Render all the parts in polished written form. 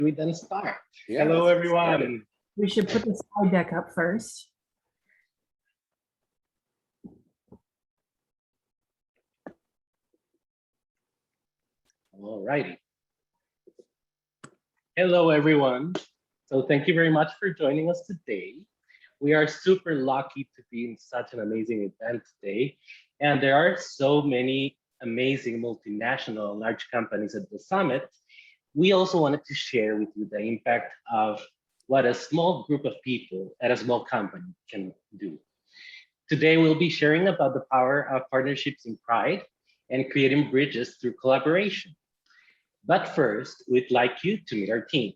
We then start. Yes. Hello, everyone. We should put the slide deck up first. All righty. Hello, everyone. So thank you very much for joining us today. We are super lucky to be in such an amazing event today. And there are so many amazing multinational large companies at the summit. We also wanted to share with you the impact of what a small group of people at a small company can do. Today, we'll be sharing about the power of partnerships in pride and creating bridges through collaboration. But first, we'd like you to meet our team.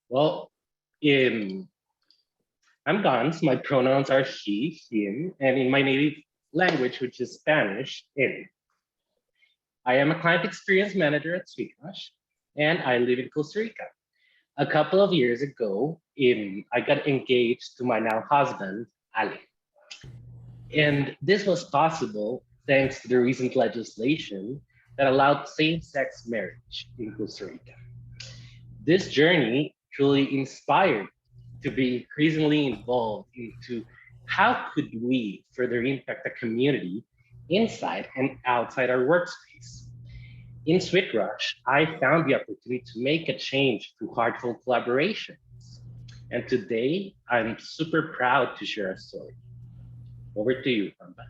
Well, I'm Gans, my pronouns are he, him, and in my native language, which is Spanish, él. I am a client experience manager at SweetRush, and I live in Costa Rica. A couple of years ago, I got engaged to my now husband, Ale. And this was possible thanks to the recent legislation that allowed same-sex marriage in Costa Rica. This journey truly inspired to be increasingly involved into how could we further impact the community inside and outside our workspace. In SweetRush, I found the opportunity to make a change through heartfelt collaborations. And today, I'm super proud to share a story. Over to you, Pampa.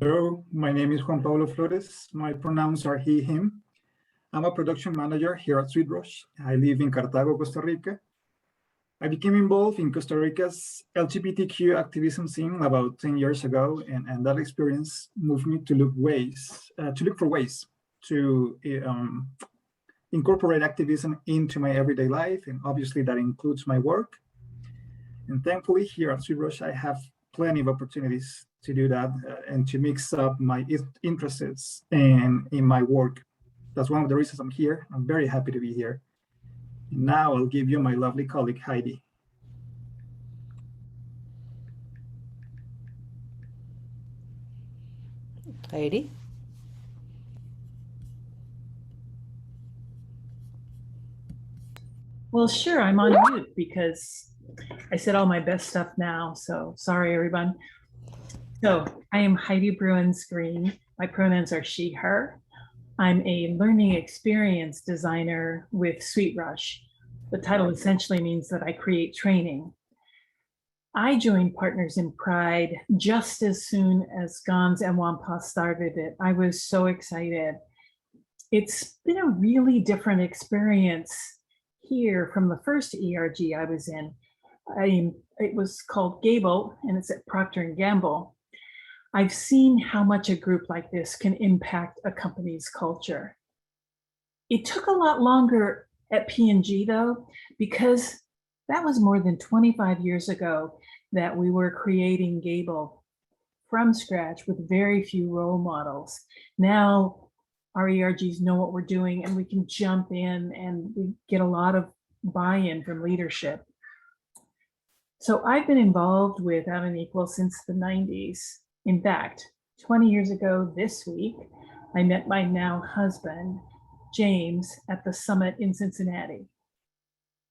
Hello, my name is Juan Pablo Flores. My pronouns are he, him. I'm a production manager here at SweetRush. I live in Cartago, Costa Rica. I became involved in Costa Rica's LGBTQ activism scene about 10 years ago, and that experience moved me to look for ways to incorporate activism into my everyday life, and obviously that includes my work. And thankfully, here at SweetRush, I have plenty of opportunities to do that and to mix up my interests and in my work. That's one of the reasons I'm here. I'm very happy to be here. Now I'll give you my lovely colleague, Heidi. Heidi? Well, sure, I'm on mute because I said all my best stuff now, so sorry, everyone. So I am Heidi Bruins Green. My pronouns are she, her. I'm a learning experience designer with SweetRush. The title essentially means that I create training. I joined Partners in Pride just as soon as Gans and Wampa started it. I was so excited. It's been a really different experience here from the first ERG I was in. It was called Gable, and it's at Procter & Gamble. I've seen how much a group like this can impact a company's culture. It took a lot longer at P&G though, because that was more than 25 years ago that we were creating Gable from scratch with very few role models. Now our ERGs know what we're doing and we can jump in and we get a lot of buy-in from leadership. So I've been involved with Out and Equal since the 90s. In fact, 20 years ago this week, I met my now husband, James, at the summit in Cincinnati.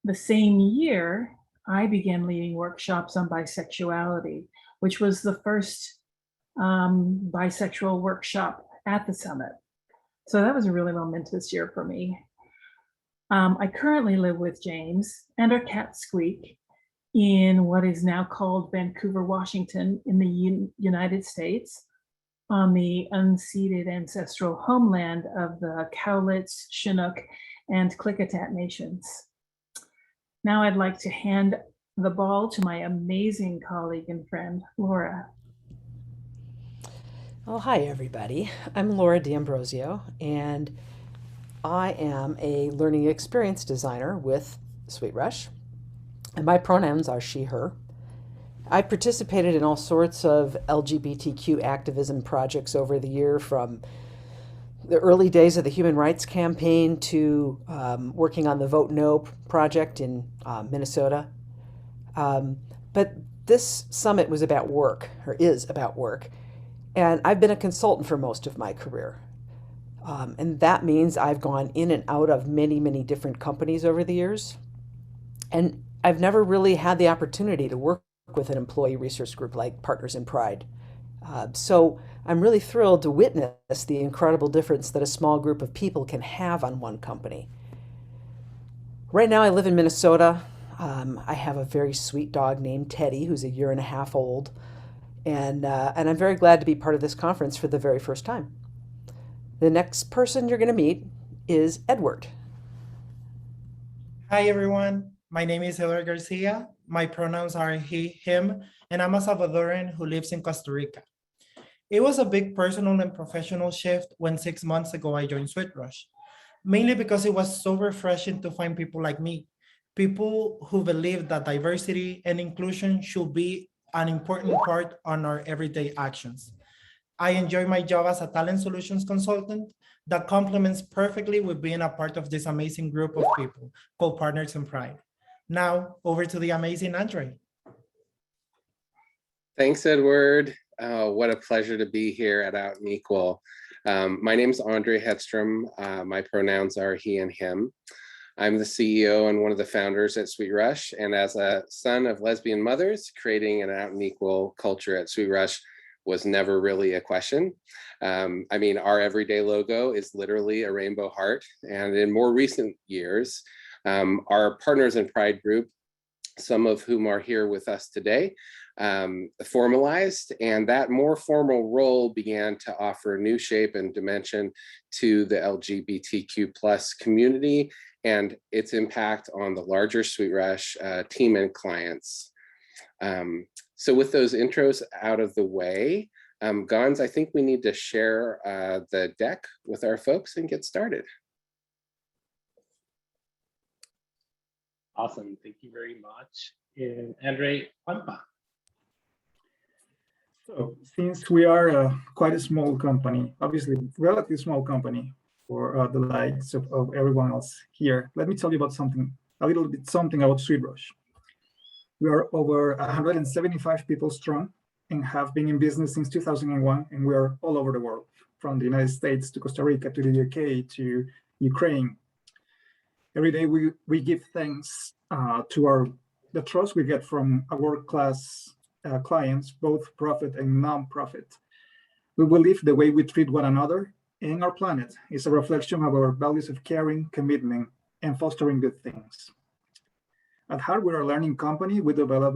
The same year, I began leading workshops on bisexuality, which was the first bisexual workshop at the summit. So that was a really momentous year for me. I currently live with James and our cat Squeak in what is now called Vancouver, Washington in the United States, on the unceded ancestral homeland of the Cowlitz, Chinook, and Klickitat nations. Now I'd like to hand the ball to my amazing colleague and friend, Laura. Oh, hi, everybody. I'm Laura D'Ambrosio, and I am a learning experience designer with SweetRush, and my pronouns are she, her. I participated in all sorts of LGBTQ activism projects over the year, from the early days of the Human Rights Campaign to working on the Vote No project in Minnesota. But this summit was about work, or is about work, and I've been a consultant for most of my career. And that means I've gone in and out of many, many different companies over the years. And I've never really had the opportunity to work with an employee resource group like Partners in Pride. So I'm really thrilled to witness the incredible difference that a small group of people can have on one company. Right now I live in Minnesota. I have a very sweet dog named Teddy, who's a year and a half old. And I'm very glad to be part of this conference for the very first time. The next person you're going to meet is Edward. Hi, everyone. My name is Edward Garcia. My pronouns are he, him, and I'm a Salvadoran who lives in Costa Rica. It was a big personal and professional shift when 6 months ago I joined SweetRush, mainly because it was so refreshing to find people like me, people who believe that diversity and inclusion should be an important part on our everyday actions. I enjoy my job as a talent solutions consultant that complements perfectly with being a part of this amazing group of people called Partners in Pride. Now, over to the amazing Andre. Thanks, Edward. What a pleasure to be here at Out and Equal. My name is Andre Hedstrom. My pronouns are he and him. I'm the CEO and one of the founders at SweetRush. And as a son of lesbian mothers, creating an Out and Equal culture at SweetRush was never really a question. I mean, our everyday logo is literally a rainbow heart. And in more recent years, our Partners in Pride group, some of whom are here with us today, formalized, and that more formal role began to offer new shape and dimension to the LGBTQ plus community and its impact on the larger SweetRush team and clients. So with those intros out of the way, Gons, I think we need to share the deck with our folks and get started. Awesome, thank you very much. And Andre, Pampa. So since we are quite a small company, obviously relatively small company for the likes of everyone else here, let me tell you about something about SweetRush. We are over 175 people strong and have been in business since 2001, and we are all over the world, from the United States to Costa Rica to the UK to Ukraine. Every day we give thanks to the trust we get from our world-class clients, both profit and non-profit. We believe the way we treat one another and our planet is a reflection of our values of caring, commitment, and fostering good things. At heart, we're a learning company. We develop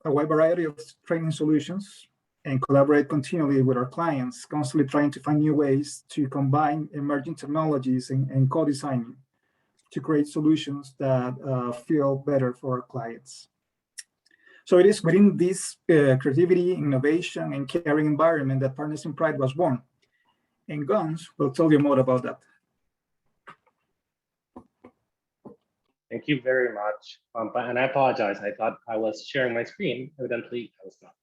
a wide variety of training solutions and collaborate continually with our clients, constantly trying to find new ways to combine emerging technologies and co-designing to create solutions that feel better for our clients. So it is within this creativity, innovation, and caring environment that Partners in Pride was born. And Gons will tell you more about that. Thank you very much, Pampa. And I apologize, I thought I was sharing my screen. Evidently, I was not.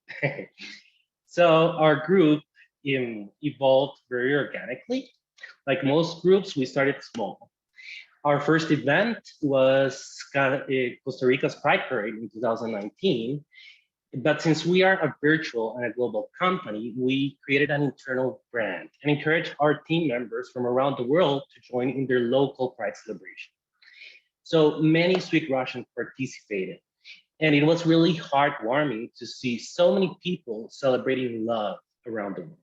So our group evolved very organically. Like most groups, we started small. Our first event was Costa Rica's Pride Parade in 2019. But since we are a virtual and a global company, we created an internal brand and encouraged our team members from around the world to join in their local Pride celebration. So many SweetRussians participated, and it was really heartwarming to see so many people celebrating love around the world.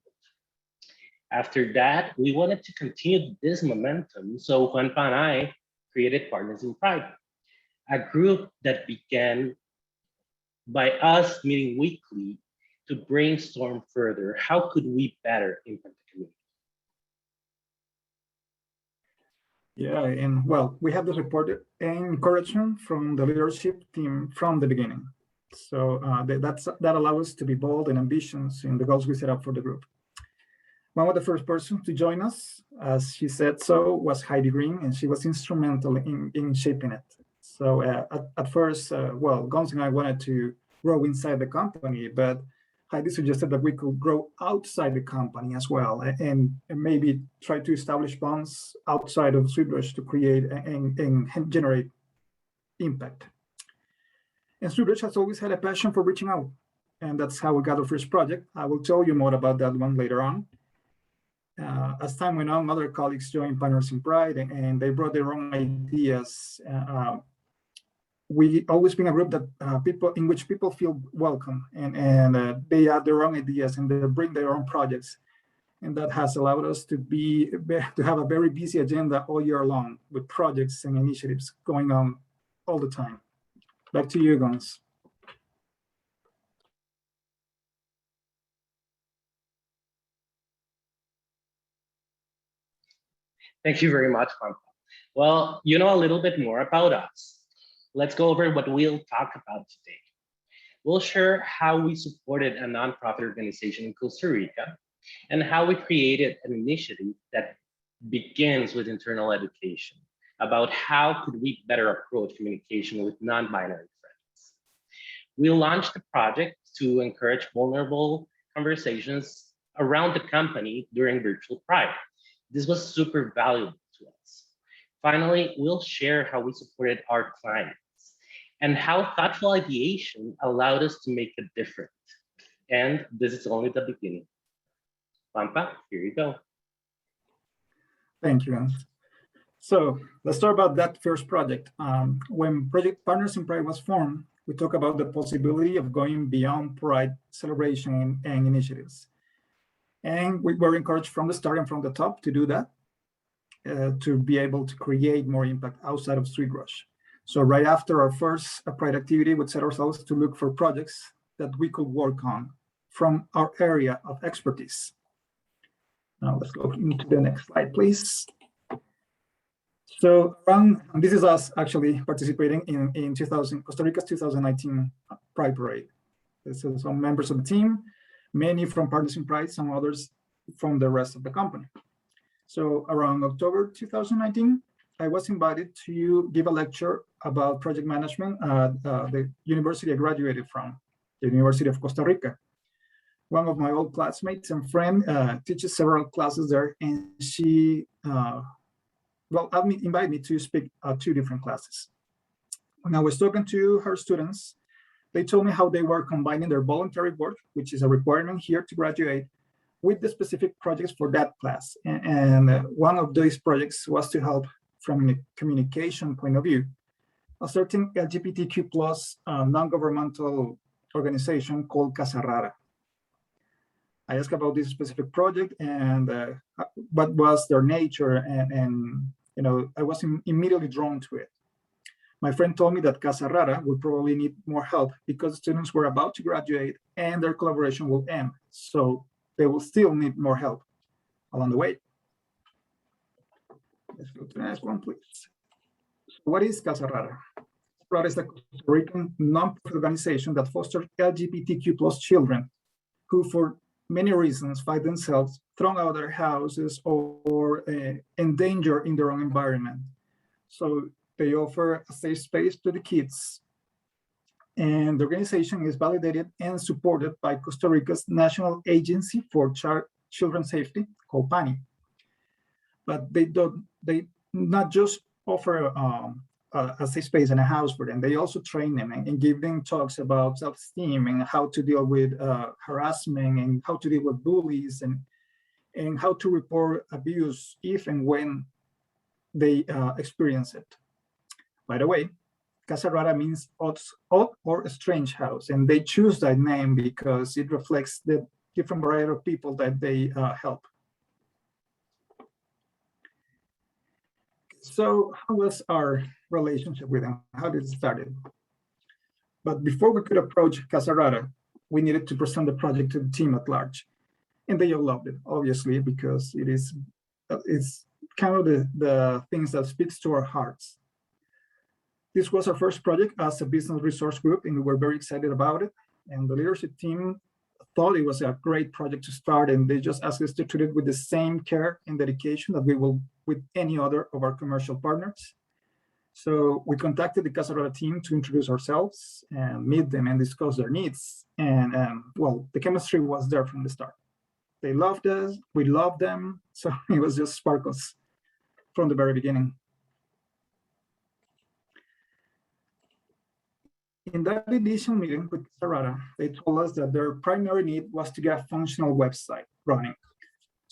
After that, we wanted to continue this momentum, so Juanpa and I created Partners in Pride, a group that began by us meeting weekly to brainstorm further, how could we better impact the community? Yeah, and well, we have the support and encouragement from the leadership team from the beginning. So that allows us to be bold and ambitious in the goals we set up for the group. One of the first persons to join us, as she said so, was Heidi Green, and she was instrumental in shaping it. So at first, well, Gons and I wanted to grow inside the company, but Heidi suggested that we could grow outside the company as well, and maybe try to establish bonds outside of SweetRush to create and generate impact. And SweetRush has always had a passion for reaching out, and that's how we got our first project. I will tell you more about that one later on. as time went on, other colleagues joined Partners in Pride, and they brought their own ideas. We always been a group that in which people feel welcome, and they add their own ideas and they bring their own projects, and that has allowed us to have a very busy agenda all year long with projects and initiatives going on all the time. Back to you, Gons. Thank you very much, Juan. Well, you know a little bit more about us. Let's go over what we'll talk about today. We'll share how we supported a nonprofit organization in Costa Rica and how we created an initiative that begins with internal education about how could we better approach communication with non-binary friends. We launched the project to encourage vulnerable conversations around the company during virtual Pride. This was super valuable to us. Finally, we'll share how we supported our clients and how thoughtful ideation allowed us to make a difference. And this is only the beginning. Pampa, here you go. Thank you, Gons. So let's talk about that first project. When Project Partners in Pride was formed, we talked about the possibility of going beyond Pride celebration and initiatives. And we were encouraged from the start and from the top to do that, to be able to create more impact outside of SweetRush. So right after our first Pride activity, we set ourselves to look for projects that we could work on from our area of expertise. Now let's go into the next slide, please. So this is us actually participating in Costa Rica's 2019 Pride Parade. This is some members of the team, many from Partners in Pride, some others from the rest of the company. So around October 2019, I was invited to give a lecture about project management at the university I graduated from, the University of Costa Rica. One of my old classmates and friend teaches several classes there, and she invited me to speak at 2 different classes. When I was talking to her students, they told me how they were combining their voluntary work, which is a requirement here to graduate, with the specific projects for that class. And one of these projects was to help from a communication point of view, a certain LGBTQ plus non-governmental organization called Casa Rara. I asked about this specific project and what was their nature, and I was immediately drawn to it. My friend told me that Casa Rara would probably need more help because students were about to graduate and their collaboration will end. So they will still need more help along the way. Let's go to the next one, please. What is Casa Rara? Rara is a Costa Rican non-profit organization that fosters LGBTQ plus children who, for many reasons, find themselves thrown out of their houses or endangered in their own environment. So they offer a safe space to the kids. And the organization is validated and supported by Costa Rica's National Agency for Children's Safety, called PANI. But they not just offer a safe space and a house for them, they also train them and give them talks about self-esteem and how to deal with harassment and how to deal with bullies and how to report abuse if and when they experience it. By the way, Casa Rara means odd or strange house, and they choose that name because it reflects the different variety of people that they help. So how was our relationship with them? How did it start? But before we could approach Casa Rara, we needed to present the project to the team at large. And they all loved it, obviously, because it's kind of the things that speaks to our hearts. This was our first project as a business resource group, and we were very excited about it. And the leadership team thought it was a great project to start, and they just asked us to treat it with the same care and dedication that we will with any other of our commercial partners. So we contacted the Casa Rara team to introduce ourselves and meet them and discuss their needs. And well, the chemistry was there from the start. They loved us, we loved them. So it was just sparkles from the very beginning. In that initial meeting with Casa Rara, they told us that their primary need was to get a functional website running.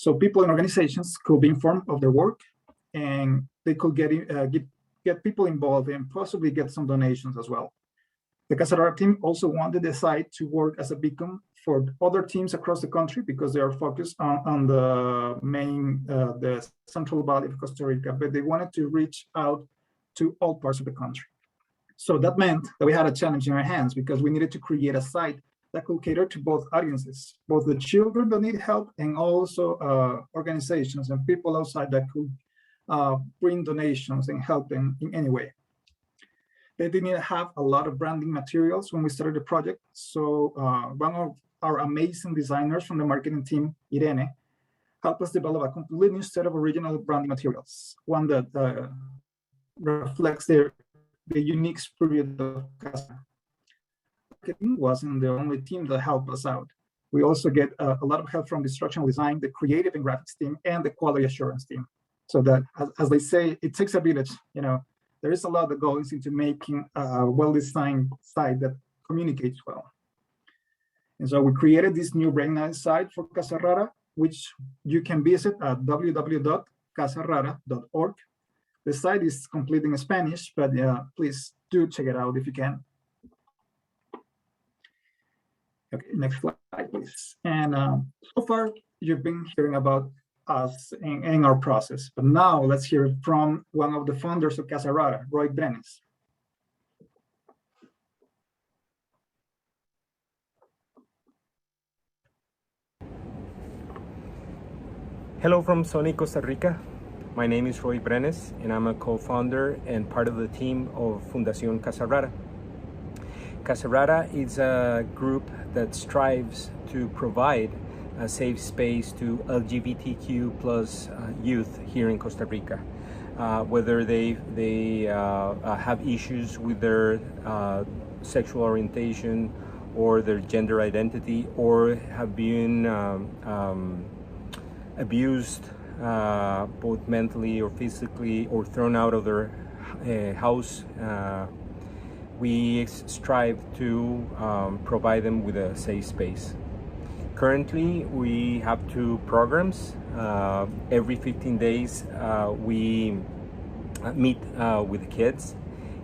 So people in organizations could be informed of their work, and they could get people involved and possibly get some donations as well. The Casa Rara team also wanted the site to work as a beacon for other teams across the country because they are focused on the main, the Central Valley of Costa Rica, but they wanted to reach out to all parts of the country. So that meant that we had a challenge in our hands because we needed to create a site that could cater to both audiences, both the children that need help and also organizations and people outside that could bring donations and help them in any way. They didn't have a lot of branding materials when we started the project. So one of our amazing designers from the marketing team, Irene, helped us develop a completely new set of original branding materials, one that reflects the unique spirit of Casa. Marketing wasn't the only team that helped us out. We also get a lot of help from the instructional design, the creative and graphics team, and the quality assurance team. So that, as they say, it takes a village. You know, there is a lot that goes into making a well-designed site that communicates well. And so we created this new very nice site for Casa Rara, which you can visit at www.casarara.org. The site is complete in Spanish, but please do check it out if you can. Okay, next slide, please. And so far, you've been hearing about us and our process, but now let's hear from one of the founders of Casa Rara, Roy Brenes. Hello from sunny Costa Rica. My name is Roy Brenes, and I'm a co-founder and part of the team of Fundación Casa Rara. Casa Rara is a group that strives to provide a safe space to LGBTQ plus youth here in Costa Rica, whether they have issues with their sexual orientation or their gender identity, or have been abused both mentally or physically, or thrown out of their house. We strive to provide them with a safe space. Currently, we have 2 programs. Every 15 days, we meet with the kids,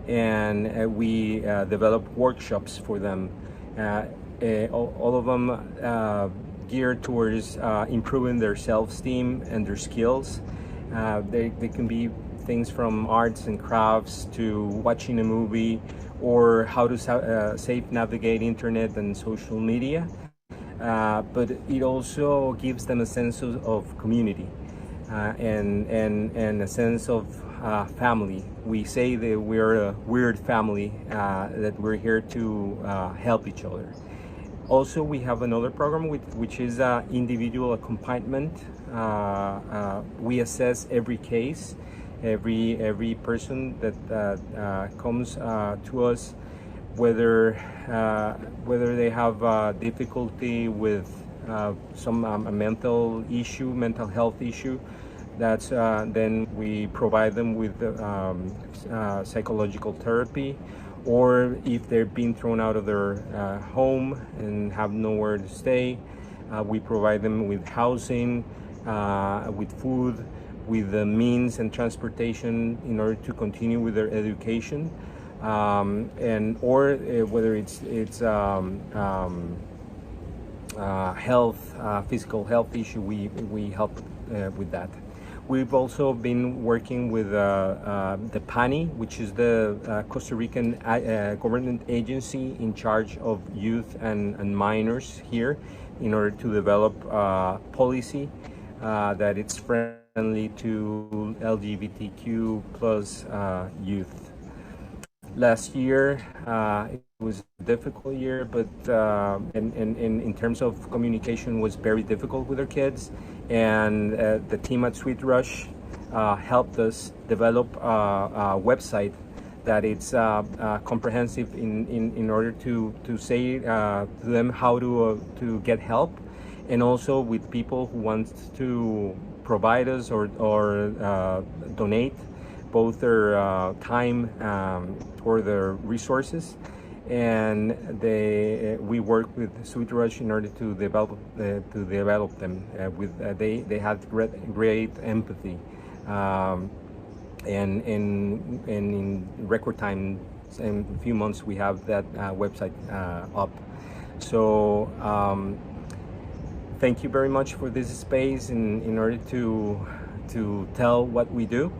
and we develop workshops for them. All of them geared towards improving their self-esteem and their skills. They can be things from arts and crafts to watching a movie, or how to safe navigate internet and social media. But it also gives them a sense of community and a sense of family. We say that we're a weird family, that we're here to help each other. Also, we have another program which is individual accompaniment. We assess every case, every person that comes to us, whether they have difficulty with some mental health issue. That's then we provide them with psychological therapy, or if they're being thrown out of their home and have nowhere to stay, we provide them with housing, with food, with the means and transportation in order to continue with their education, or whether it's physical health issue, we help with that. We've also been working with the PANI, which is the Costa Rican government agency in charge of youth and minors here, in order to develop policy that it's friendly to LGBTQ plus youth. Last year, it was a difficult year, but in terms of communication was very difficult with our kids, and the team at SweetRush helped us develop a website that it's comprehensive in order to say to them how to get help, and also with people who want to provide us or donate both their time or their resources. and we work with SweetRush in order to develop them. They had great empathy, and in record time, in a few months, we have that website up. So thank you very much for this space in order to tell what we do,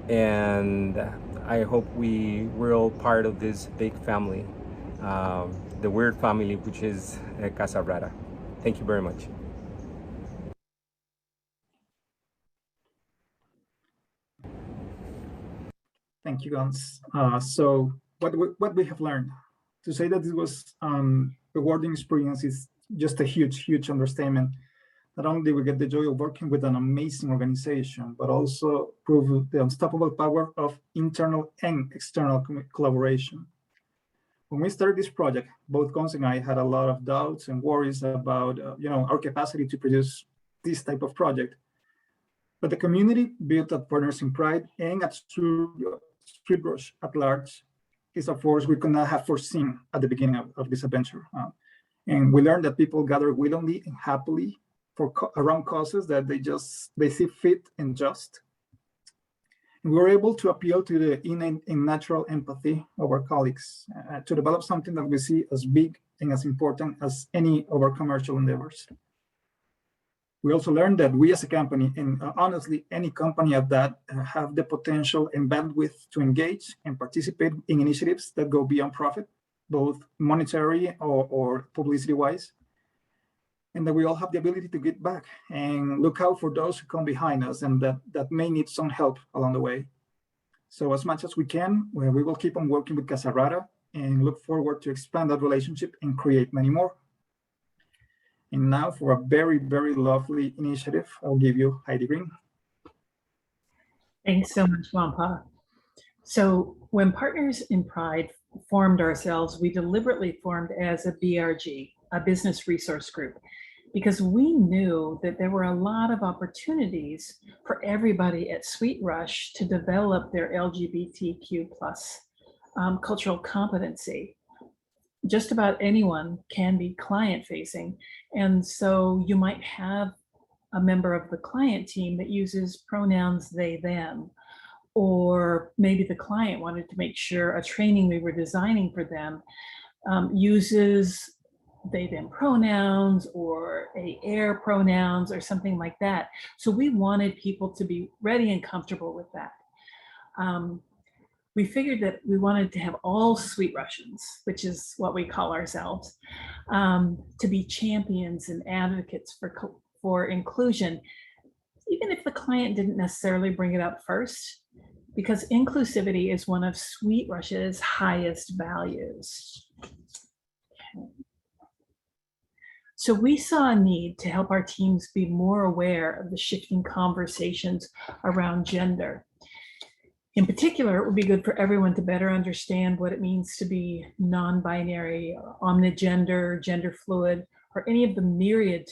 and I hope we're all part of this big family, the weird family, which is Casa Rara. Thank you very much. Thank you, Gans. So what we have learned, to say that this was a rewarding experience is just a huge understatement. Not only did we get the joy of working with an amazing organization, but also prove the unstoppable power of internal and external collaboration. When we started this project, both Gons and I had a lot of doubts and worries about our capacity to produce this type of project. But the community built at Partners in Pride and at SweetRush at large is a force we could not have foreseen at the beginning of this adventure. And we learned that people gather willingly and happily around causes that they see fit and just. And we were able to appeal to the innate and natural empathy of our colleagues to develop something that we see as big and as important as any of our commercial endeavors. We also learned that we as a company, and honestly, any company at that, have the potential and bandwidth to engage and participate in initiatives that go beyond profit, both monetary or publicity-wise, and that we all have the ability to get back and look out for those who come behind us and that may need some help along the way. So as much as we can, we will keep on working with Casa Rara and look forward to expand that relationship and create many more. And now for a very lovely initiative, I'll give you Heidi Green. Thanks so much, Wampa. So when Partners in Pride formed ourselves, we deliberately formed as a BRG, a business resource group, because we knew that there were a lot of opportunities for everybody at SweetRush to develop their LGBTQ plus cultural competency. Just about anyone can be client facing. And so you might have a member of the client team that uses pronouns they, them, or maybe the client wanted to make sure a training we were designing for them uses they, them pronouns or air pronouns or something like that. So we wanted people to be ready and comfortable with that. We figured that we wanted to have all SweetRussians, which is what we call ourselves, to be champions and advocates for inclusion, even if the client didn't necessarily bring it up first, because inclusivity is one of SweetRush's highest values. Okay. So we saw a need to help our teams be more aware of the shifting conversations around gender. In particular, it would be good for everyone to better understand what it means to be non-binary, omnigender, gender fluid, or any of the myriad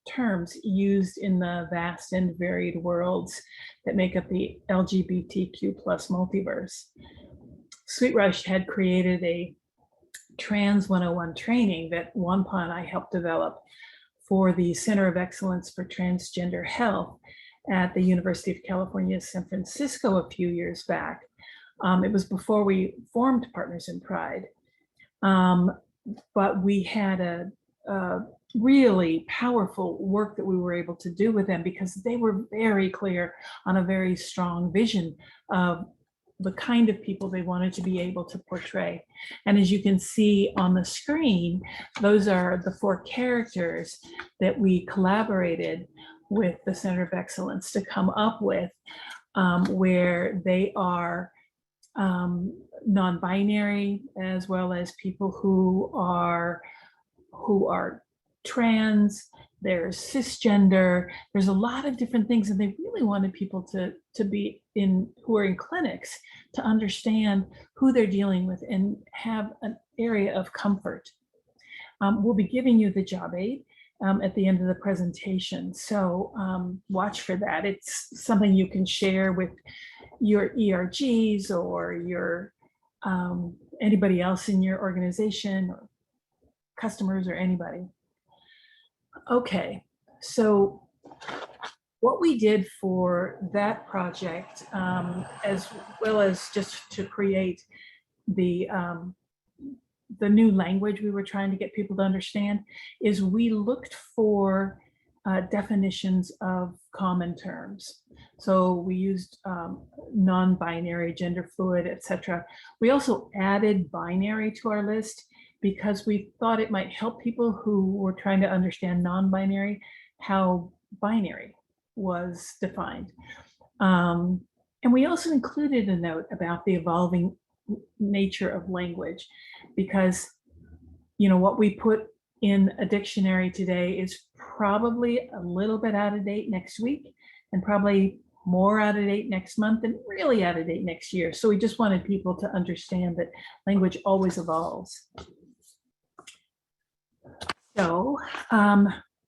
terms used in the vast and varied worlds that make up the LGBTQ plus multiverse. SweetRush had created a Trans 101 training that Wampa and I helped develop for the Center of Excellence for Transgender Health at the University of California, San Francisco a few years back. It was before we formed Partners in Pride. But we had a really powerful work that we were able to do with them because they were very clear on a very strong vision of the kind of people they wanted to be able to portray. And as you can see on the screen, those are the 4 characters that we collaborated with the Center of Excellence to come up with, where they are non-binary, as well as people who are trans, there's cisgender, there's a lot of different things, and they really wanted people to be who are in clinics to understand who they're dealing with and have an area of comfort. We'll be giving you the job aid at the end of the presentation. So watch for that. It's something you can share with your ERGs or your anybody else in your organization or customers or anybody. Okay, so what we did for that project, as well as just to create the new language we were trying to get people to understand, is we looked for definitions of common terms. So we used non-binary, gender fluid, etc. We also added binary to our list because we thought it might help people who were trying to understand non-binary, how binary was defined. And we also included a note about the evolving nature of language, because what we put in a dictionary today is probably a little bit out of date next week, and probably more out of date next month, and really out of date next year. So we just wanted people to understand that language always evolves. So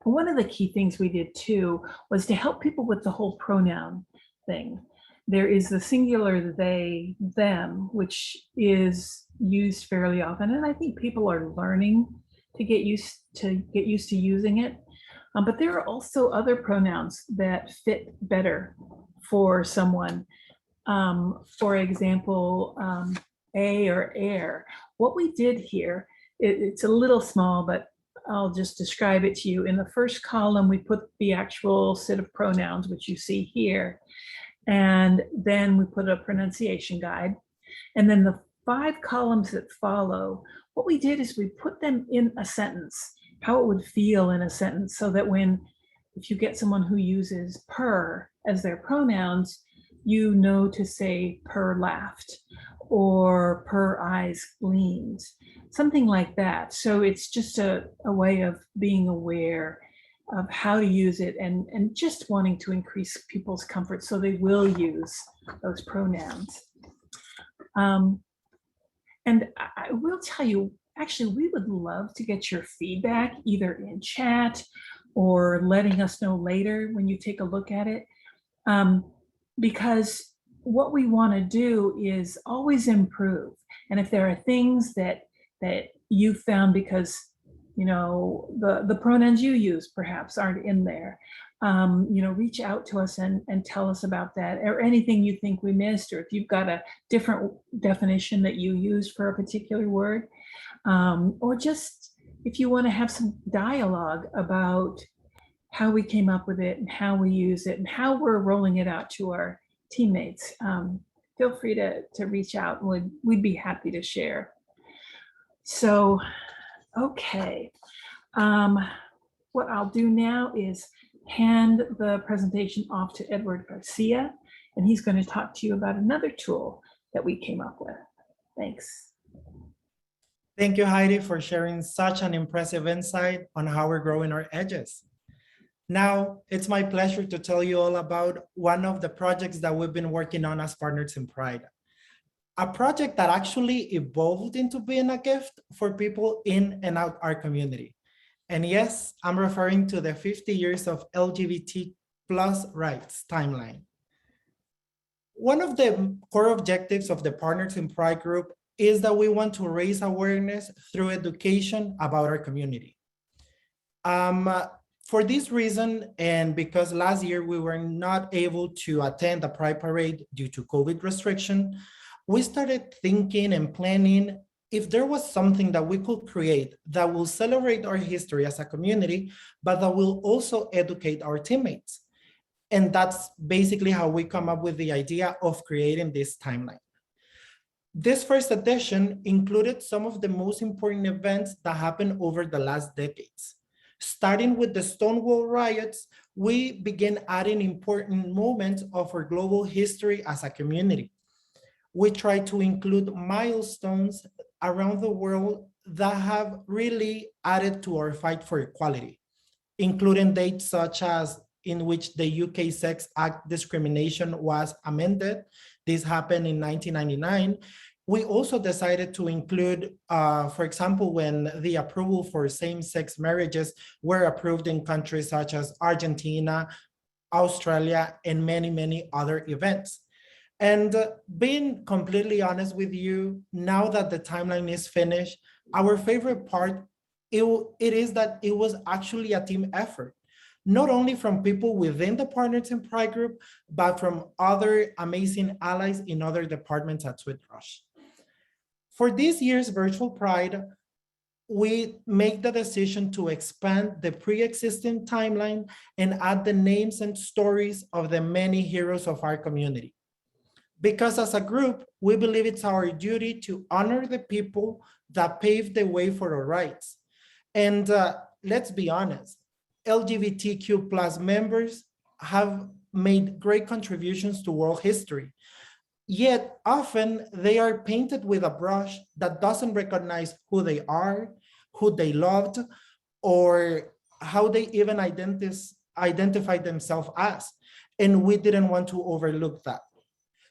one of the key things we did too was to help people with the whole pronoun thing. There is the singular they, them, which is used fairly often, and I think people are learning to get used to using it. But there are also other pronouns that fit better for someone. For example, a or air. What we did here, it's a little small, but I'll just describe it to you. In the first column, we put the actual set of pronouns, which you see here. And then we put a pronunciation guide. And then the 5 columns that follow, what we did is we put them in a sentence, how it would feel in a sentence, so that if you get someone who uses per as their pronouns, you know to say per laughed or per eyes gleamed, something like that. So it's just a way of being aware of how to use it, and just wanting to increase people's comfort so they will use those pronouns. And I will tell you, actually, we would love to get your feedback either in chat or letting us know later when you take a look at it. Because what we want to do is always improve. And if there are things that you found because the pronouns you use perhaps aren't in there, reach out to us and tell us about that, or anything you think we missed, or if you've got a different definition that you use for a particular word, or just if you want to have some dialogue about how we came up with it and how we use it and how we're rolling it out to our teammates. Feel free to reach out, and we'd be happy to share. So, okay. What I'll do now is hand the presentation off to Edward Garcia, and he's going to talk to you about another tool that we came up with. Thanks. Thank you, Heidi, for sharing such an impressive insight on how we're growing our edges. Now, it's my pleasure to tell you all about one of the projects that we've been working on as Partners in Pride. A project that actually evolved into being a gift for people in and out our community. And yes, I'm referring to the 50 years of LGBT+ rights timeline. One of the core objectives of the Partners in Pride group is that we want to raise awareness through education about our community. For this reason, and because last year we were not able to attend the Pride Parade due to COVID restriction, we started thinking and planning if there was something that we could create that will celebrate our history as a community, but that will also educate our teammates. And that's basically how we come up with the idea of creating this timeline. This first edition included some of the most important events that happened over the last decades. Starting with the Stonewall riots, we began adding important moments of our global history as a community. We try to include milestones around the world that have really added to our fight for equality, including dates such as in which the UK Sex Act discrimination was amended. This happened in 1999. We also decided to include, for example, when the approval for same-sex marriages were approved in countries such as Argentina, Australia, and many, many other events. And being completely honest with you, now that the timeline is finished, our favorite part, it is that it was actually a team effort, not only from people within the Partners in Pride group, but from other amazing allies in other departments at SweetRush. For this year's virtual Pride, we make the decision to expand the pre-existing timeline and add the names and stories of the many heroes of our community. Because as a group, we believe it's our duty to honor the people that paved the way for our rights. And let's be honest, LGBTQ plus members have made great contributions to world history. Yet often they are painted with a brush that doesn't recognize who they are, who they loved, or how they even identify themselves as. And we didn't want to overlook that.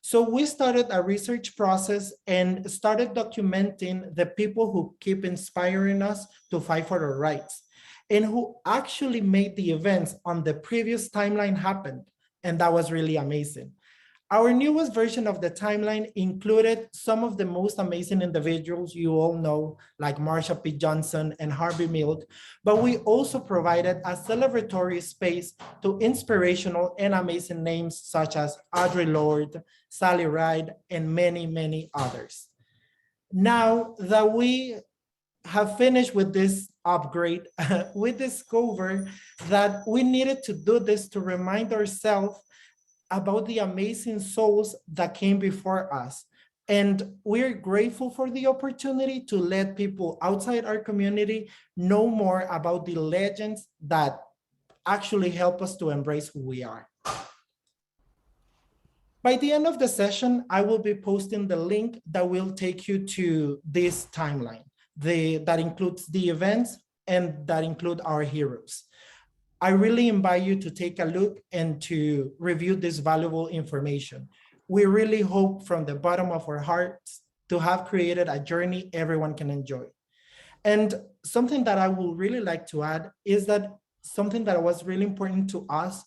So we started a research process and started documenting the people who keep inspiring us to fight for our rights and who actually made the events on the previous timeline happen. And that was really amazing. Our newest version of the timeline included some of the most amazing individuals you all know, like Marsha P. Johnson and Harvey Milk, but we also provided a celebratory space to inspirational and amazing names such as Audre Lorde, Sally Ride, and many, many others. Now that we have finished with this upgrade, we discovered that we needed to do this to remind ourselves about the amazing souls that came before us. And we're grateful for the opportunity to let people outside our community know more about the legends that actually help us to embrace who we are. By the end of the session, I will be posting the link that will take you to this timeline that includes the events and that include our heroes. I really invite you to take a look and to review this valuable information. We really hope from the bottom of our hearts to have created a journey everyone can enjoy. And something that I would really like to add is that something that was really important to us,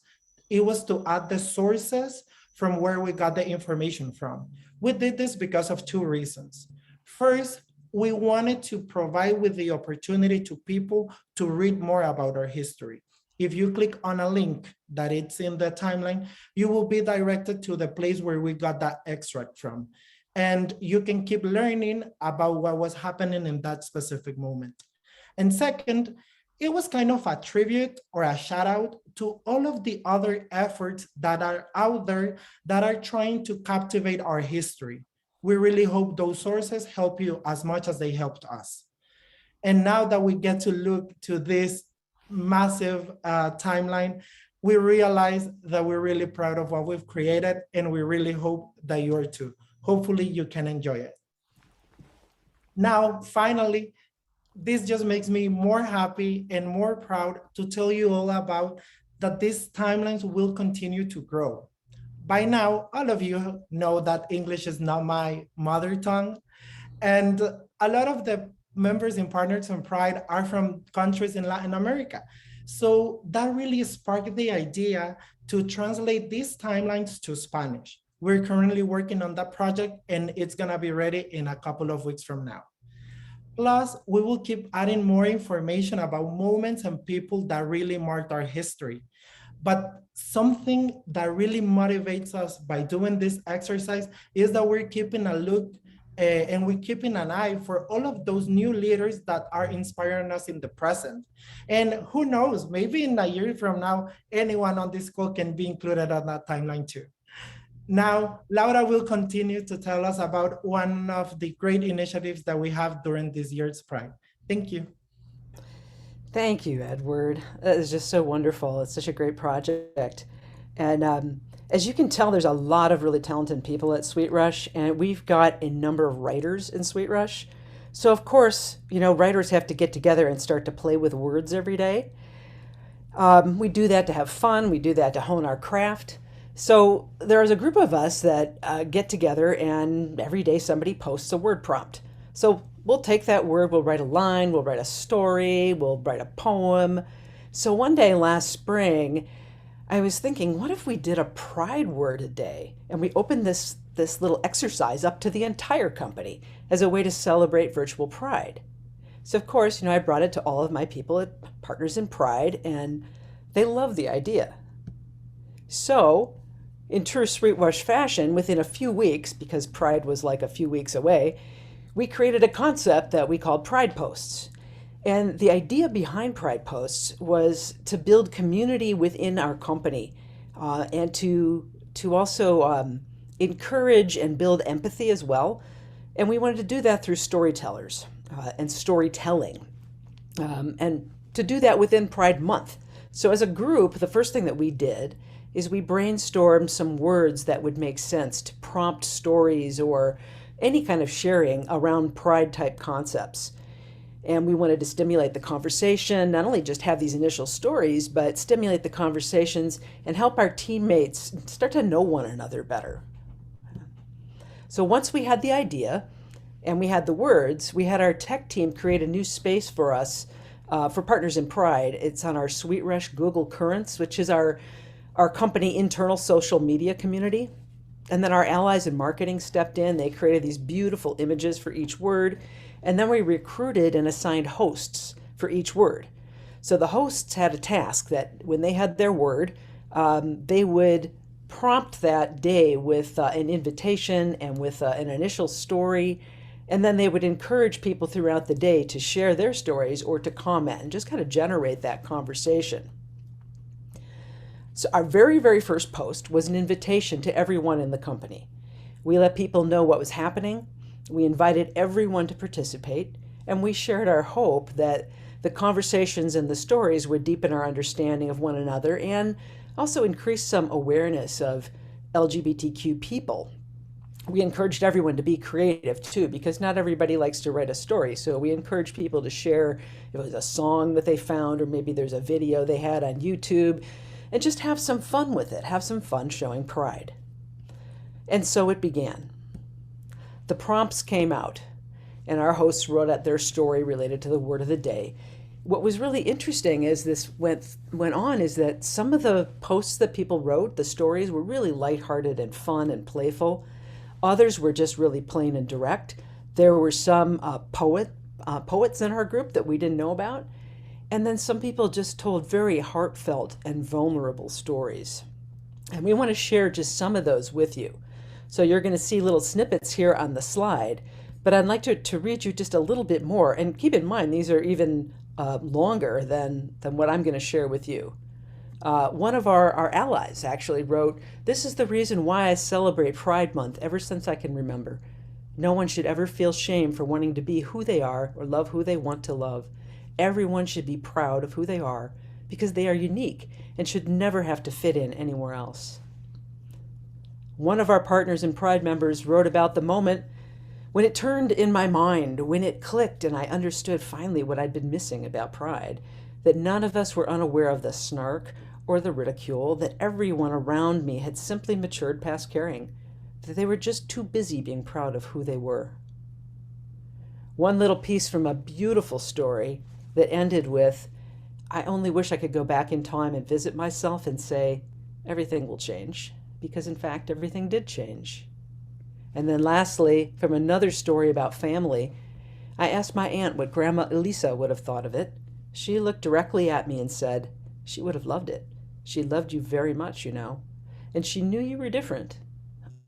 it was to add the sources from where we got the information from. We did this because of two reasons. First, we wanted to provide with the opportunity to people to read more about our history. If you click on a link that it's in the timeline, you will be directed to the place where we got that extract from. And you can keep learning about what was happening in that specific moment. And second, it was kind of a tribute or a shout out to all of the other efforts that are out there that are trying to captivate our history. We really hope those sources help you as much as they helped us. And now that we get to look to this massive timeline, we realize that we're really proud of what we've created, and we really hope that you are too. Hopefully you can enjoy it. Now, finally, this just makes me more happy and more proud to tell you all about that these timelines will continue to grow. By now, all of you know that English is not my mother tongue, and a lot of the members in Partners in Pride are from countries in Latin America. So that really sparked the idea to translate these timelines to Spanish. We're currently working on that project and it's gonna be ready in a couple of weeks from now. Plus, we will keep adding more information about moments and people that really marked our history. But something that really motivates us by doing this exercise is that we're keeping a look and we're keeping an eye for all of those new leaders that are inspiring us in the present. And who knows, maybe in a year from now, anyone on this call can be included on that timeline too. Now, Laura will continue to tell us about one of the great initiatives that we have during this year's Pride. Thank you. Thank you, Edward. That is just so wonderful. It's such a great project. And as you can tell, there's a lot of really talented people at SweetRush, and we've got a number of writers in SweetRush. So of course, writers have to get together and start to play with words every day. We do that to have fun. We do that to hone our craft. So there's a group of us that get together, and every day somebody posts a word prompt. So we'll take that word, we'll write a line, we'll write a story, we'll write a poem. So one day last spring, I was thinking, what if we did a pride word a day and we opened this little exercise up to the entire company as a way to celebrate virtual pride? So of course, I brought it to all of my people at Partners in Pride, and they loved the idea. So in true SweetRush fashion, within a few weeks, because Pride was like a few weeks away, we created a concept that we called Pride Posts. And the idea behind Pride Posts was to build community within our company, and to also encourage and build empathy as well. And we wanted to do that through storytellers and storytelling, and to do that within Pride Month. So as a group, the first thing that we did is we brainstormed some words that would make sense to prompt stories or any kind of sharing around Pride type concepts. And we wanted to stimulate the conversation, not only just have these initial stories, but stimulate the conversations and help our teammates start to know one another better. So once we had the idea and we had the words, we had our tech team create a new space for us, for Partners in Pride. It's on our SweetRush Google Currents, which is our company internal social media community. And then our allies in marketing stepped in. They created these beautiful images for each word. And then we recruited and assigned hosts for each word. So the hosts had a task that when they had their word, they would prompt that day with an invitation and with an initial story. And then they would encourage people throughout the day to share their stories or to comment and just kind of generate that conversation. So our very, very first post was an invitation to everyone in the company. We let people know what was happening. We invited everyone to participate, and we shared our hope that the conversations and the stories would deepen our understanding of one another and also increase some awareness of LGBTQ people. We encouraged everyone to be creative too, because not everybody likes to write a story. So we encouraged people to share if it was a song that they found, or maybe there's a video they had on YouTube, and just have some fun with it, have some fun showing pride. And so it began. The prompts came out, and our hosts wrote out their story related to the word of the day. What was really interesting as this went on is that some of the posts that people wrote, the stories, were really lighthearted and fun and playful. Others were just really plain and direct. There were some poets in our group that we didn't know about. And then some people just told very heartfelt and vulnerable stories. And we want to share just some of those with you. So you're going to see little snippets here on the slide, but I'd like to read you just a little bit more. And keep in mind, these are even longer than what I'm going to share with you. One of our allies actually wrote, "This is the reason why I celebrate Pride Month ever since I can remember. No one should ever feel shame for wanting to be who they are or love who they want to love. Everyone should be proud of who they are because they are unique and should never have to fit in anywhere else." One of our Partners in Pride members wrote about the moment when it turned in my mind, when it clicked and I understood finally what I'd been missing about Pride, that none of us were unaware of the snark or the ridicule, that everyone around me had simply matured past caring, that they were just too busy being proud of who they were. One little piece from a beautiful story that ended with, "I only wish I could go back in time and visit myself and say, everything will change," because in fact, everything did change. And then lastly, from another story about family, I asked my aunt what Grandma Elisa would have thought of it. She looked directly at me and said, "She would have loved it. She loved you very much, you know. And she knew you were different."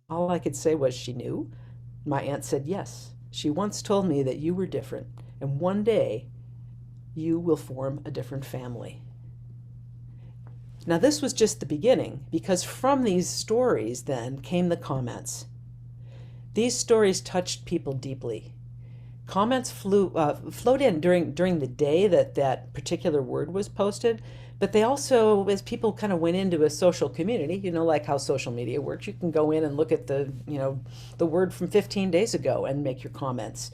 All I could say was, "She knew?" My aunt said, "Yes. She once told me that you were different, and one day you will form a different family." Now this was just the beginning, because from these stories then came the comments. These stories touched people deeply. Comments flowed in during the day that particular word was posted, but they also, as people kind of went into a social community, like how social media works, you can go in and look at the word from 15 days ago and make your comments.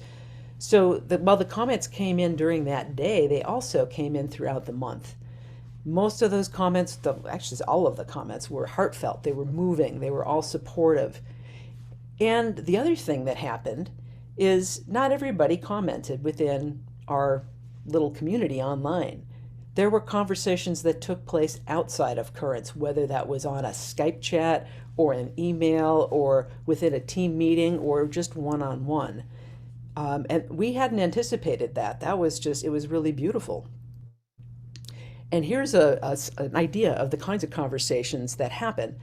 So while the comments came in during that day, they also came in throughout the month. Most of those comments, actually all of the comments, were heartfelt. They were moving. They were all supportive. And the other thing that happened is not everybody commented within our little community online. there were conversations that took place outside of Currents, whether that was on a Skype chat or an email or within a team meeting or just one-on-one. And we hadn't anticipated that. That was just, it was really beautiful. And here's an idea of the kinds of conversations that happen.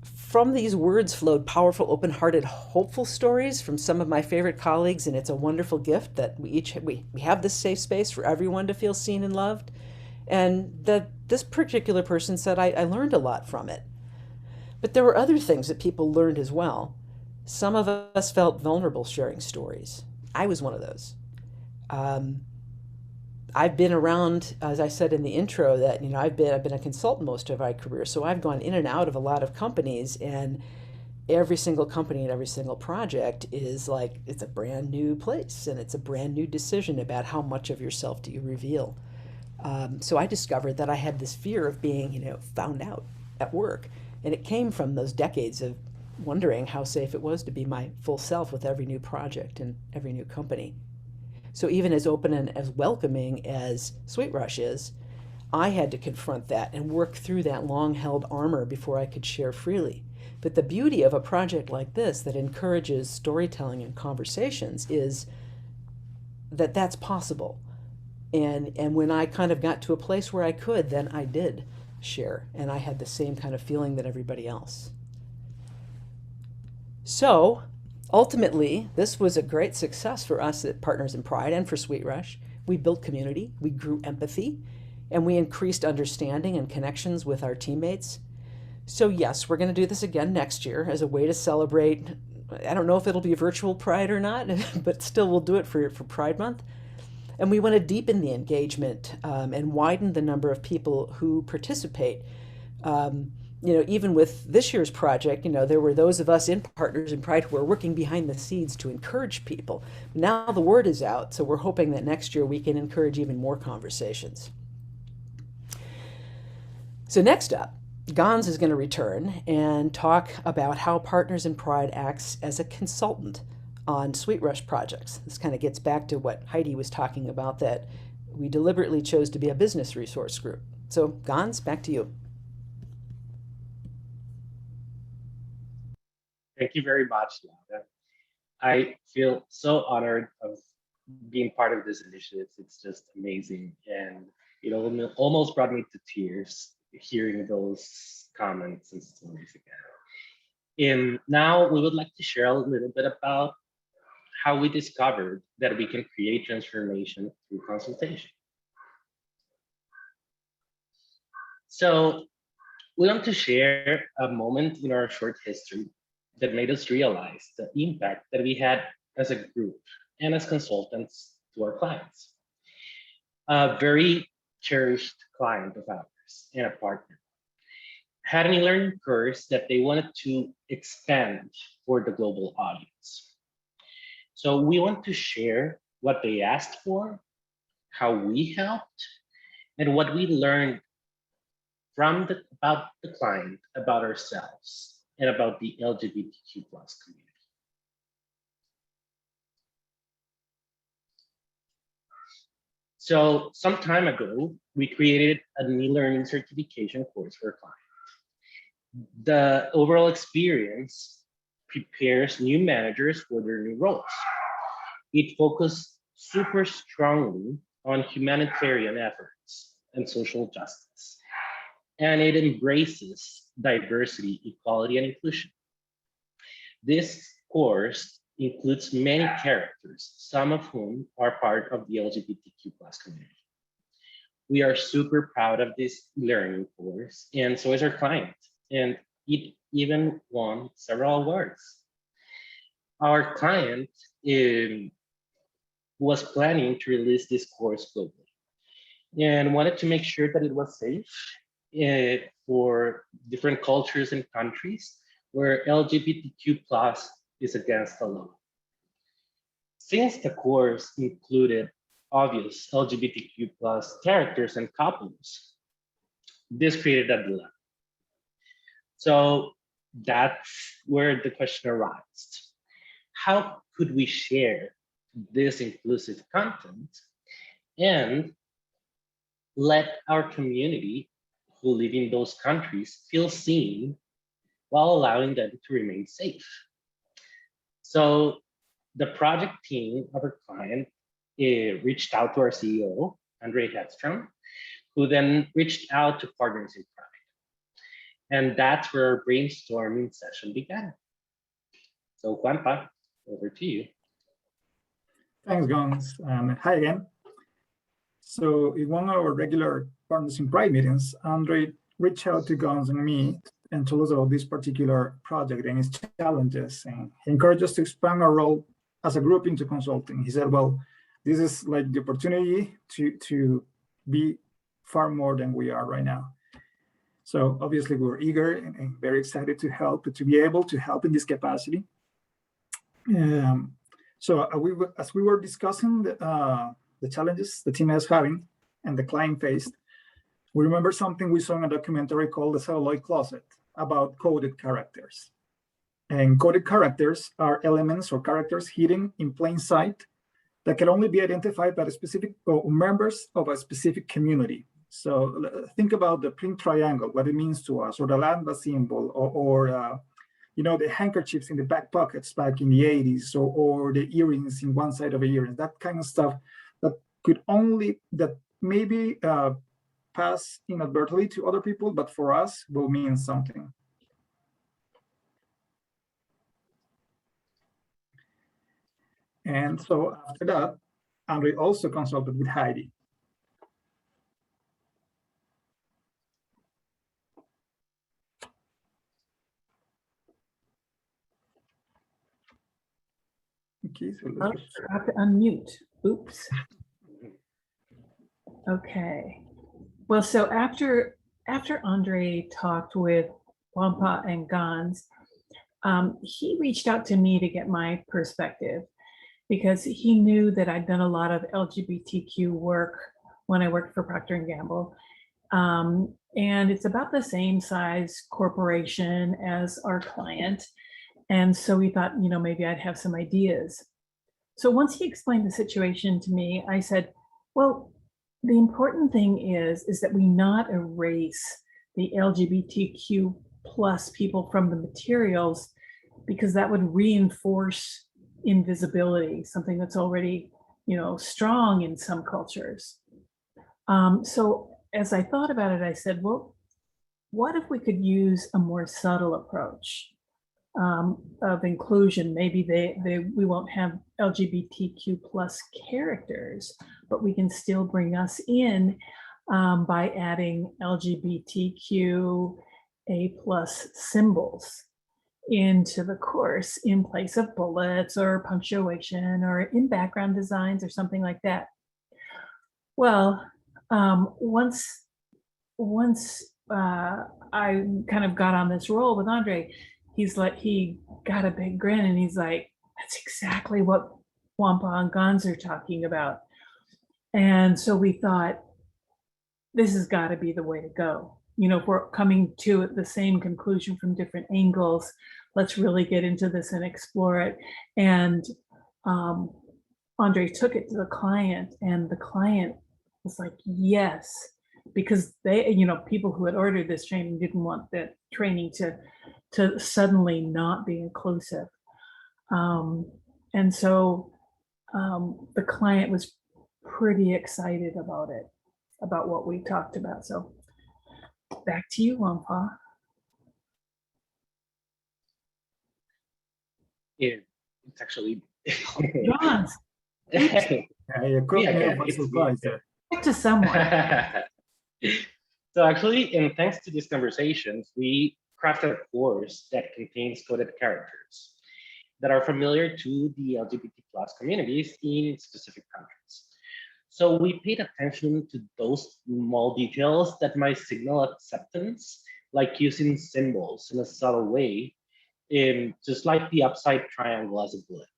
From these words flowed powerful, open-hearted, hopeful stories from some of my favorite colleagues, and it's a wonderful gift that we have this safe space for everyone to feel seen and loved. And that this particular person said, I learned a lot from it. But there were other things that people learned as well. Some of us felt vulnerable sharing stories. I was one of those. I've been around, as I said in the intro, that I've been a consultant most of my career, so I've gone in and out of a lot of companies, and every single company and every single project is like, it's a brand new place, and it's a brand new decision about how much of yourself do you reveal. So I discovered that I had this fear of being, found out at work, and it came from those decades of wondering how safe it was to be my full self with every new project and every new company. So even as open and as welcoming as SweetRush is, I had to confront that and work through that long-held armor before I could share freely. But the beauty of a project like this that encourages storytelling and conversations is that that's possible. And when I kind of got to a place where I could, then I did share, and I had the same kind of feeling that everybody else. So ultimately, this was a great success for us at Partners in Pride and for SweetRush. We built community, we grew empathy, and we increased understanding and connections with our teammates. So yes, we're going to do this again next year as a way to celebrate. I don't know if it'll be virtual Pride or not, but still we'll do it for Pride Month. And we want to deepen the engagement and widen the number of people who participate. Even with this year's project, there were those of us in Partners in Pride who are working behind the scenes to encourage people. Now the word is out, so we're hoping that next year we can encourage even more conversations. So next up, Gans is going to return and talk about how Partners in Pride acts as a consultant on SweetRush projects. This kind of gets back to what Heidi was talking about, that we deliberately chose to be a business resource group. So Gans, back to you. Thank you very much, Laura. I feel so honored of being part of this initiative. It's just amazing, and it almost brought me to tears hearing those comments and stories again. And now we would like to share a little bit about how we discovered that we can create transformation through consultation. So we want to share a moment in our short history that made us realize the impact that we had as a group and as consultants to our clients. A very cherished client of ours and a partner had an e-learning course that they wanted to expand for the global audience. So we want to share what they asked for, how we helped, and what we learned about the client, about ourselves, and about the LGBTQ+ community. So some time ago, we created an e-learning certification course for a client. The overall experience prepares new managers for their new roles. It focused super strongly on humanitarian efforts and social justice, and it embraces diversity, equality, and inclusion. This course includes many characters, some of whom are part of the LGBTQ+ community. We are super proud of this learning course, and so is our client, and it even won several awards. Our client was planning to release this course globally and wanted to make sure that it was safe for different cultures and countries where LGBTQ+ is against the law. Since the course included obvious LGBTQ+ characters and couples, this created a dilemma. So that's where the question arises. How could we share this inclusive content and let our community who live in those countries feel seen while allowing them to remain safe. So the project team of our client reached out to our CEO, Andre Hedstrom, who then reached out to partners in crime. And that's where our brainstorming session began. So Juanpa, over to you. Thanks, Gons. Hi again. So in one of our regular Partners in Pride meetings, Andre reached out to Gons and me and told us about this particular project and its challenges. And he encouraged us to expand our role as a group into consulting. He said, well, this is like the opportunity to be far more than we are right now. So obviously we're eager and very excited to help, to be able to help in this capacity. So as we were discussing the challenges the team is having and the client faced, we remember something we saw in a documentary called The Celluloid Closet about coded characters. And coded characters are elements or characters hidden in plain sight that can only be identified by the specific members of a specific community. So think about the pink triangle, what it means to us, or the lambda symbol, or the handkerchiefs in the back pockets back in the 80s, or the earrings in one side of a earring, that kind of stuff that maybe pass inadvertently to other people, but for us will mean something. And so after that, Andre also consulted with Heidi. Okay, so let's have to unmute. Oops. Okay. Well, so after Andre talked with Wampa and Gons, he reached out to me to get my perspective because he knew that I'd done a lot of LGBTQ work when I worked for Procter & Gamble. And it's about the same size corporation as our client. And so we thought, maybe I'd have some ideas. So once he explained the situation to me, I said, well, the important thing is that we not erase the LGBTQ plus people from the materials, because that would reinforce invisibility, something that's already, strong in some cultures. So as I thought about it, I said, well, what if we could use a more subtle approach of inclusion? Maybe we won't have LGBTQ plus characters, but we can still bring us in by adding LGBTQ A plus symbols into the course in place of bullets or punctuation or in background designs or something like that. Well, once I kind of got on this roll with Andre, he got a big grin and he's like, that's exactly what Wampa and Gons are talking about. And so we thought, this has got to be the way to go. If we're coming to the same conclusion from different angles, let's really get into this and explore it. And Andre took it to the client, and the client was like, yes, because they, people who had ordered this training didn't want that training to suddenly not be inclusive. And so the client was pretty excited about it, about what we talked about. So back to you, Wampa. It's actually John, back to someone. So actually, and thanks to these conversations, we crafted a course that contains coded characters that are familiar to the LGBT plus communities in specific countries. So we paid attention to those small details that might signal acceptance, like using symbols in a subtle way, just like the upside triangle as a bullet.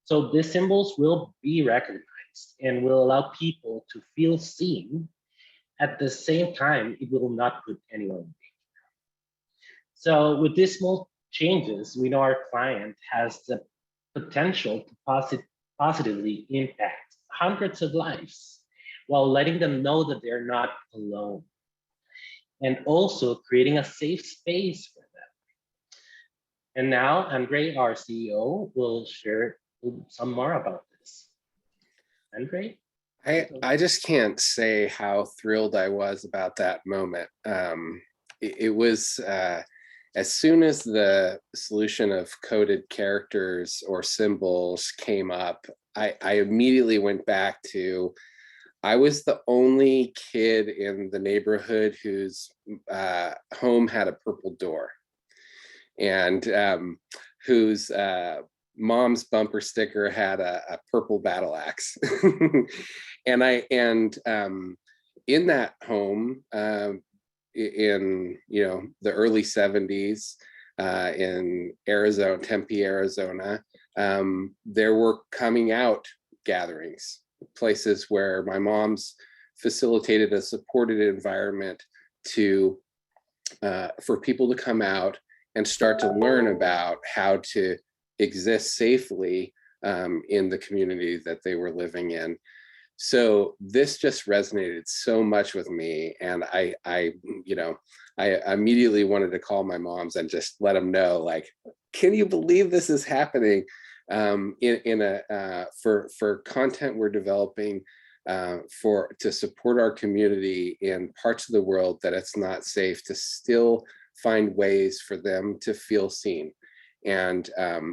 So these symbols will be recognized and will allow people to feel seen. At the same time, it will not put anyone in danger. So with these small changes, we know our client has the potential to positively impact hundreds of lives while letting them know that they're not alone, and also creating a safe space for them. And now Andre, our CEO, will share some more about this. Andre? I just can't say how thrilled I was about that moment. It was as soon as the solution of coded characters or symbols came up, I immediately went back to, I was the only kid in the neighborhood whose home had a purple door, and whose mom's bumper sticker had a purple battle axe. And in that home, in the early 70s, in Arizona, Tempe, Arizona, there were coming out gatherings, places where my mom's facilitated a supported environment to for people to come out and start to learn about how to exist safely in the community that they were living in. So this just resonated so much with me, and I immediately wanted to call my moms and just let them know, like, can you believe this is happening? For content we're developing to support our community in parts of the world that it's not safe, to still find ways for them to feel seen and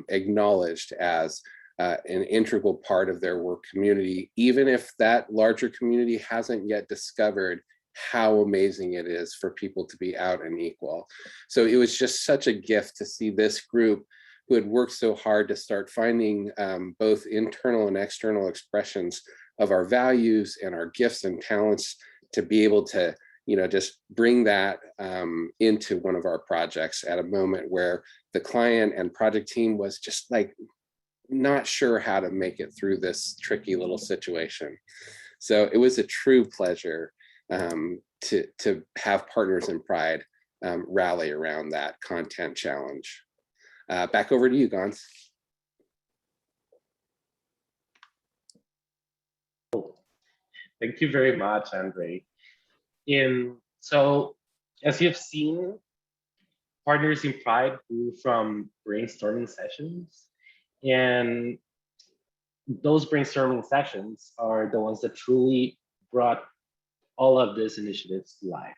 acknowledged as an integral part of their work community, even if that larger community hasn't yet discovered how amazing it is for people to be out and equal. So it was just such a gift to see this group who had worked so hard to start finding both internal and external expressions of our values and our gifts and talents, to be able to just bring that into one of our projects at a moment where the client and project team was just like not sure how to make it through this tricky little situation. So it was a true pleasure to have Partners in Pride rally around that content challenge. Back over to you, Gons. Thank you very much, Andre. So as you've seen, Partners in Pride grew from brainstorming sessions, and those brainstorming sessions are the ones that truly brought all of these initiatives to life,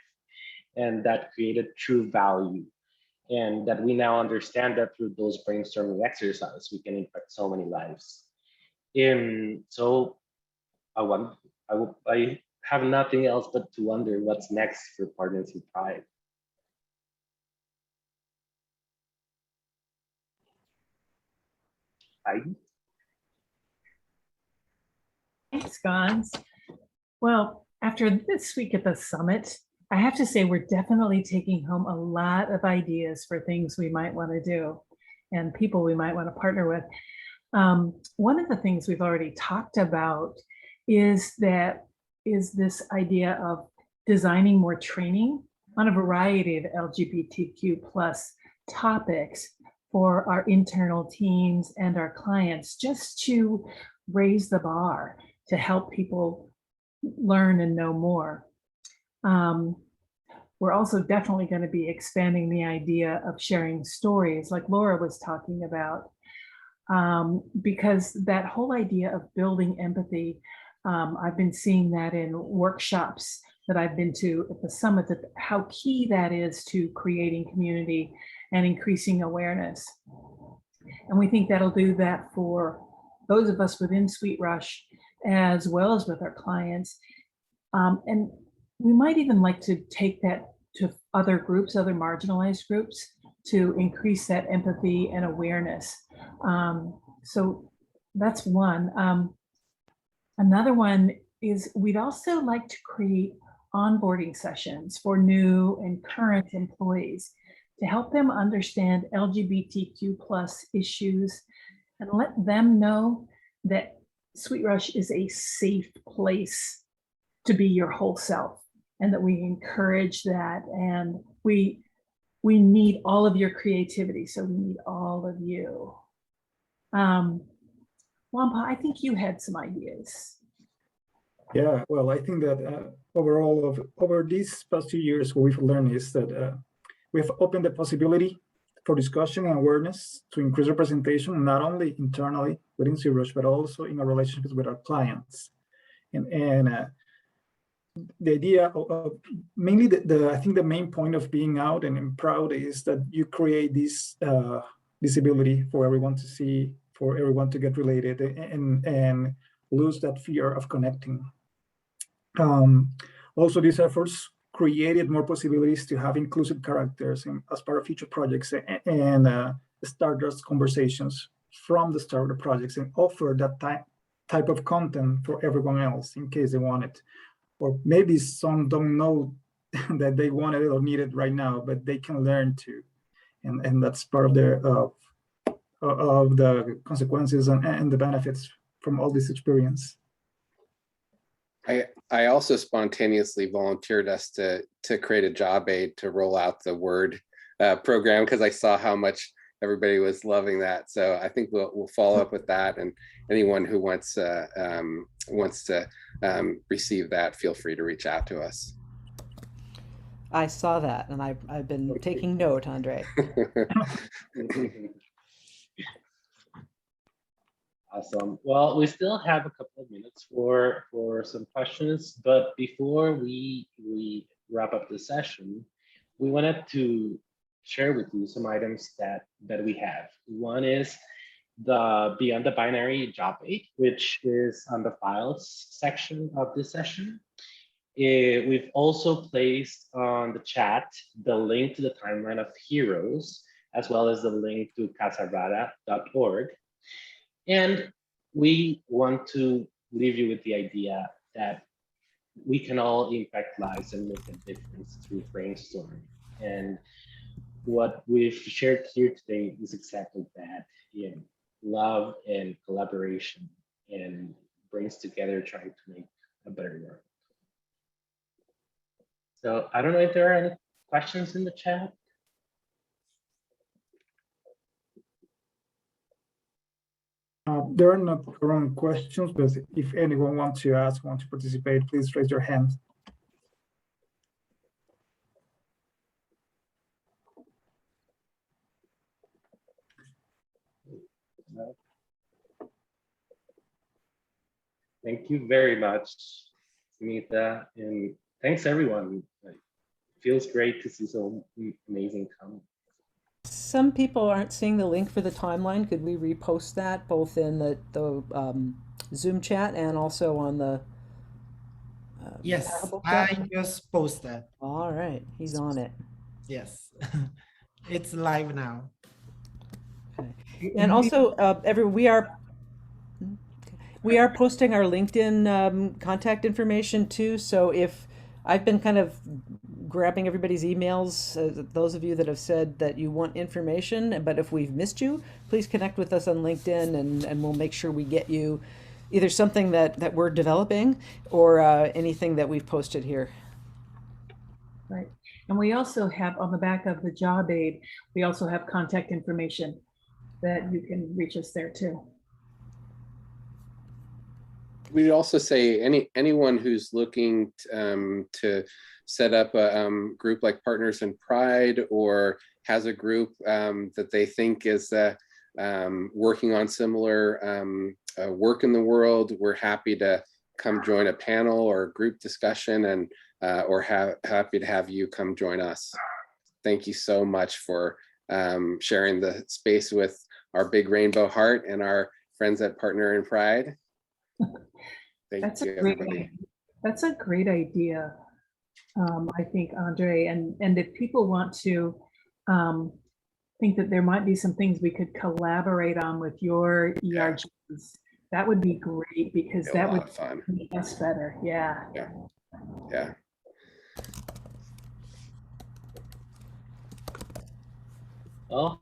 and that created true value, and that we now understand that through those brainstorming exercises we can impact so many lives. So I have nothing else but to wonder what's next for Partners in Pride. Heidi? Thanks, Gons. Well, after this week at the summit, I have to say we're definitely taking home a lot of ideas for things we might want to do and people we might want to partner with. One of the things we've already talked about is this idea of designing more training on a variety of LGBTQ plus topics for our internal teams and our clients, just to raise the bar, to help people learn and know more. We're also definitely going to be expanding the idea of sharing stories, like Laura was talking about, because that whole idea of building empathy, I've been seeing that in workshops that I've been to at the summit, that how key that is to creating community and increasing awareness. And we think that'll do that for those of us within SweetRush, as well as with our clients. And we might even like to take that to other groups, other marginalized groups, to increase that empathy and awareness. So that's one. Another one is we'd also like to create onboarding sessions for new and current employees to help them understand LGBTQ plus issues and let them know that SweetRush is a safe place to be your whole self, and that we encourage that, and we need all of your creativity, so we need all of you. Wampa, I think you had some ideas. Yeah, well, I think that overall, over these past 2 years, what we've learned is that we have opened the possibility for discussion and awareness to increase representation, not only internally within SweetRush, but also in our relationships with our clients. And the idea of mainly I think the main point of being out and proud is that you create this visibility for everyone to see, for everyone to get related, and lose that fear of connecting. Also, these efforts created more possibilities to have inclusive characters as part of future projects and start those conversations from the start of the projects and offer that type of content for everyone else in case they want it. Or maybe some don't know that they want it or need it right now, but they can learn to. And that's part of the consequences and the benefits from all this experience. I also spontaneously volunteered us to create a job aid to roll out the Word program because I saw how much everybody was loving that. So I think we'll follow up with that, and anyone who wants to receive that, feel free to reach out to us. I saw that, and I've been taking note, Andre. Awesome. Well, we still have a couple of minutes for some questions, but before we wrap up the session, we wanted to share with you some items that we have. One is the Beyond the Binary job aid, which is on the files section of this session. We've also placed on the chat the link to the timeline of heroes, as well as the link to casarada.org. And we want to leave you with the idea that we can all impact lives and make a difference through brainstorming. And what we've shared here today is exactly that, in love and collaboration, and brings together trying to make a better world. So I don't know if there are any questions in the chat. There are not current questions, but if anyone wants to ask, want to participate, please raise your hand. Thank you very much, Sunita, and thanks everyone. It feels great to see so amazing comments. Some people aren't seeing the link for the timeline. Could we repost that both in the Zoom chat and also on the Yes, Paddlebook I chat? just posted. All right, he's on it. Yes, it's live now. Okay. And also, we are posting our LinkedIn contact information too. So if I've been kind of grabbing everybody's emails, those of you that have said that you want information, but if we've missed you, please connect with us on LinkedIn, and we'll make sure we get you either something that we're developing or anything that we've posted here. Right. And we also have on the back of the job aid, we also have contact information that you can reach us there too. We'd also say anyone who's looking to set up a group like Partners in Pride, or has a group that they think is working on similar work in the world, we're happy to come join a panel or a group discussion, and or happy to have you come join us. Thank you so much for sharing the space with our big rainbow heart and our friends at Partner in Pride. Thank you, everybody. That's a great idea, I think, Andre. And if people want to think that there might be some things we could collaborate on with your ERGs, that would be great, because that would make us better. Yeah. Well,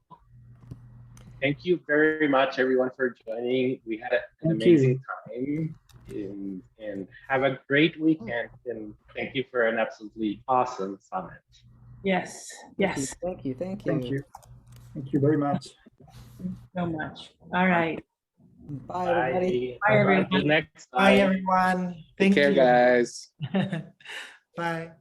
thank you very much, everyone, for joining. We had an amazing time, and have a great weekend. And thank you for an absolutely awesome summit. Yes. Yes. Thank you. Thank you very much. So much. All right. Bye, everybody. Bye, everyone. Until next Bye, time. everyone. Take Thank care, you. guys. Bye.